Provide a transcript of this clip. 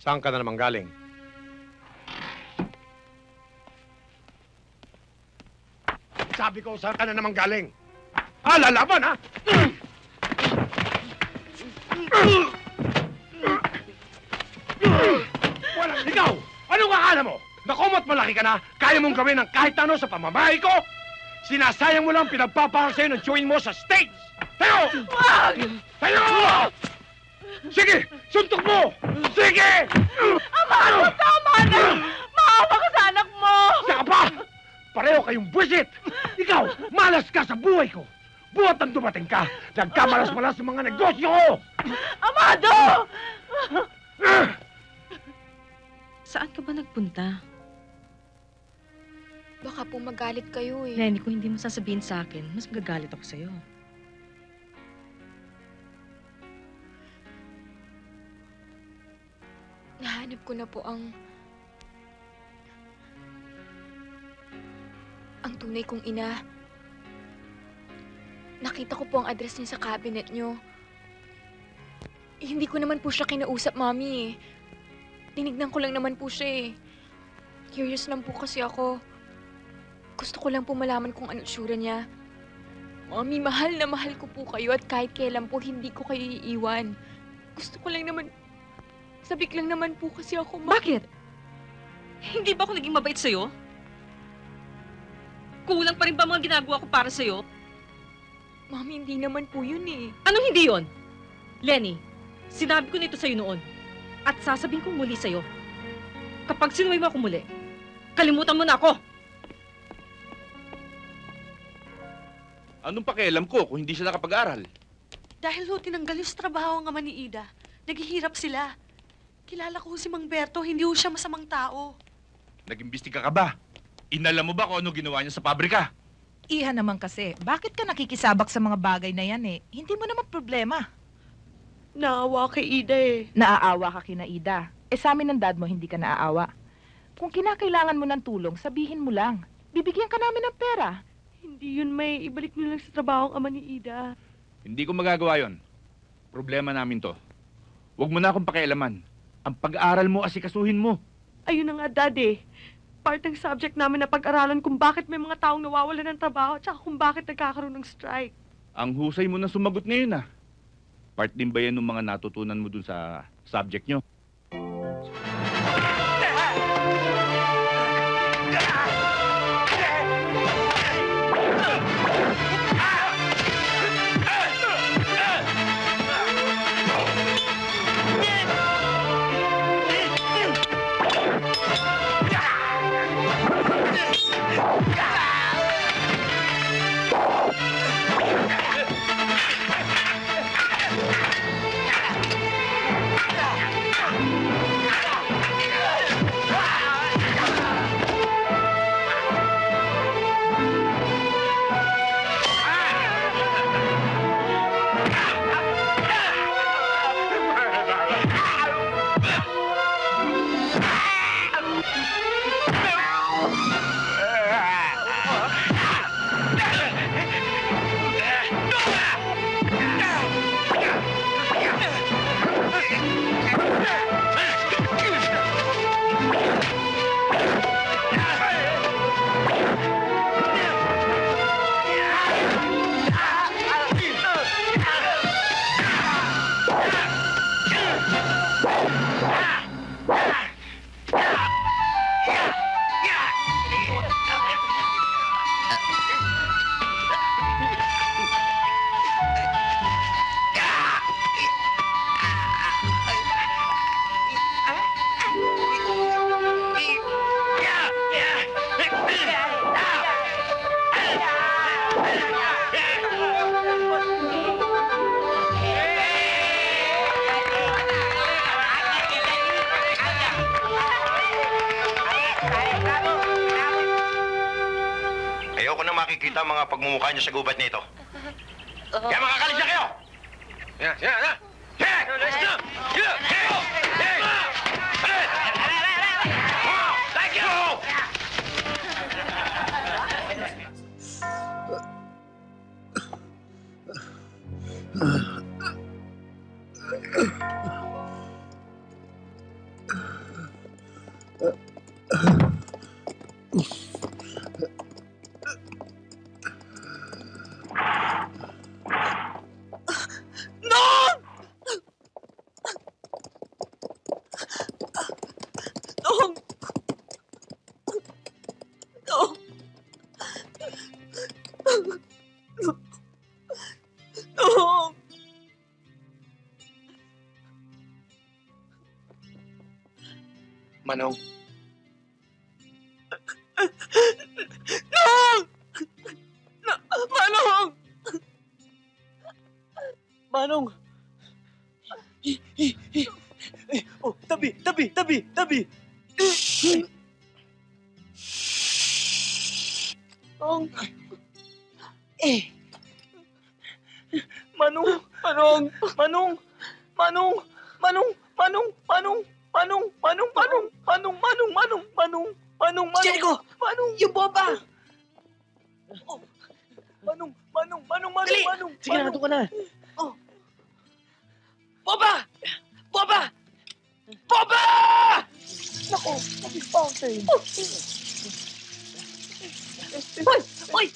Saan ka na naman galing? Sabi ko, saan ka na naman galing? Lalaban, ha? Walang ikaw! Anong akala mo? Nakumot malaki ka na, kaya mong gawin ng kahit ano sa pamamahay ko? Sinasayang mo lang pinagpapahal sa'yo ng chewin mo sa stage! Tayo! Wag! Tayo! Sige! Suntok mo! Sige! Amado, tama na! Maawa ka sa anak mo! Saka pa! Pareho kayong buwisit! Ikaw, malas ka sa buhay ko! Buhat ang dumating ka, nagkamalas-malas sa mga negosyo ko! Amado! Saan ka ba nagpunta? Baka po magalit kayo eh. Lenny, kung hindi mo sasabihin sa akin, mas magagalit ako sa'yo. Nahanap ko na po ang tunay kong ina. Nakita ko po ang address niya sa cabinet niyo. Hindi ko naman po siya kinausap, Mami eh. Tinignan ko lang naman po siya eh. Curious lang po kasi ako. Gusto ko lang po malaman kung ano itsura niya. Mami, mahal na mahal ko po kayo at kahit kailan po hindi ko kayo iiwan. Gusto ko lang naman... Sabik lang naman po kasi ako, Bakit? Hindi ba ako naging mabait sa'yo? Kulang pa rin ba mga ginagawa ko para sa'yo? Mami, hindi naman po yun eh. Anong hindi yon? Lenny, sinabi ko nito sa'yo noon. At sasabihin ko muli sa'yo. Kapag sinuwi mo ako muli, kalimutan mo na ako! Anong pakialam ko kung hindi siya nakapag-aral? Dahil ho tinanggal yung sa trabaho ang ama ni Ida, naghihirap sila. Kilala ko si Mang Berto, hindi ho siya masamang tao. Nag-imbestiga ka ba? Inalam mo ba kung ano ginawa niya sa pabrika? Iha naman kasi, bakit ka nakikisabak sa mga bagay na yan eh? Hindi mo naman problema. Naawa kay Ida eh. Naaawa ka kina Ida. Sa amin ng dad mo, hindi ka naaawa. Kung kinakailangan mo ng tulong, sabihin mo lang. Bibigyan ka namin ng pera. Hindi yun may ibalik niyo lang sa trabaho ang ama ni Ida. Hindi ko magagawa yon. Problema namin to. Huwag mo na akong pakialaman. Ang pag-aaral mo, asikasuhin mo. Ayun na nga, Dad eh. Part ng subject namin na pag-aralan kung bakit may mga taong nawawalan ng trabaho at saka kung bakit nagkakaroon ng strike. Ang husay mo na sumagot ngayon, ah. Part din ba yan ng mga natutunan mo dun sa subject nyo? Makikita ang mga pagmumukha niyo sa gubat nito. Kaya makakalis na kayo! Yan, yan, yan! Hey! Let's go! Hey! Hey! Hey! Thank you! Manong. Manong! Manong! Oh, tabi! Manong! Jericho! Yung bomba! Manong! Dali! Sige na, ka na. Oh. Bomba! Nako, may fountain. Hoy!